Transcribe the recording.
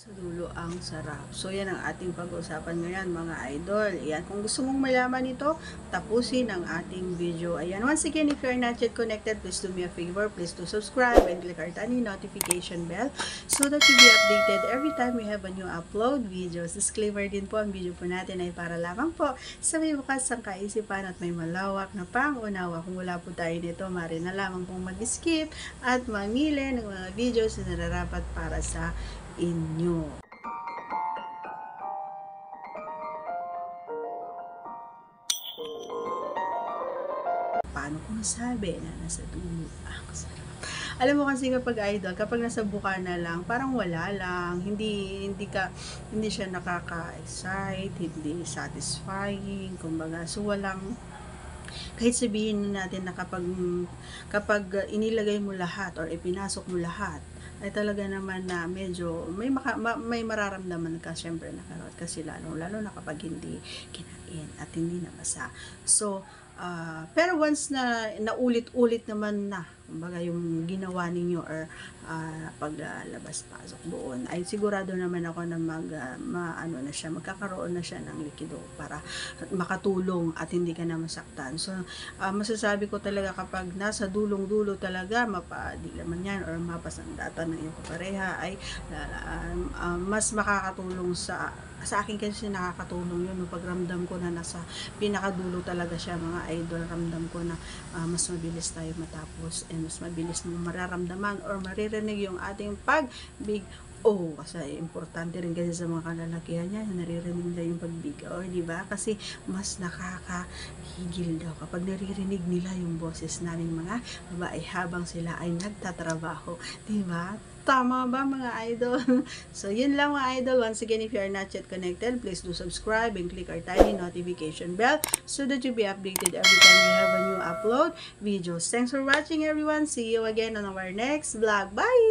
Sa dulo ang sarap. So, yan ang ating pag-uusapan ngayon, mga idol. Ayan, kung gusto mong malaman ito, tapusin ang ating video. Ayan, once again, if you're not yet connected, please do me a favor. Please do subscribe and click our tiny notification bell so that you'll be updated every time we have a new upload videos. Disclaimer din po, ang video po natin ay para lamang po sa may bukas ang kaisipan at may malawak na pangunawa. Kung wala po tayo nito, maaari na lamang pong mag-skip at mamili ng mga videos na nararapat para sa inyo. Paano ko nasabi na nasa dulo ang sarap? Alam mo kasi kapag idol, kapag nasa buka na lang, parang wala lang, hindi siya nakaka-excite, hindi satisfying, kumbaga, so walang kahit sabihin natin na kapag inilagay mo lahat or ipinasok mo lahat, ay talaga naman na medyo may mararamdaman ka syempre na karot kasi lalo na kapag hindi kinain at hindi nabasa. So, pero once na naulit-ulit naman na kumbaga yung ginawa ninyo or paglabas-pasok doon, ay sigurado naman ako na magkakaroon na siya ng likido para makatulong at hindi ka na masaktan. So, masasabi ko talaga kapag nasa dulong-dulo talaga, mapadilaman man yan or mapasandata ng iyong kapareha, ay mas makakatulong sa akin kasi nakakatulong yun. Pagramdam ko na nasa pinakadulo talaga siya, mga idol, ramdam ko na mas mabilis tayo matapos and mas mabilis mo mararamdaman or maririnig yung ating pag-big kasi importante rin kasi sa mga kalalakihan niya, naririnig nila yung pag-big di ba? Kasi mas nakakahigil daw kapag naririnig nila yung boses namin mga babae habang sila ay nagtatrabaho, di ba? Tama ba mga idol? So, yun lang mga idol. Once again, if you are not yet connected, please do subscribe and click our tiny notification bell so that you'll be updated every time we have a new upload videos. Thanks for watching everyone. See you again on our next vlog. Bye!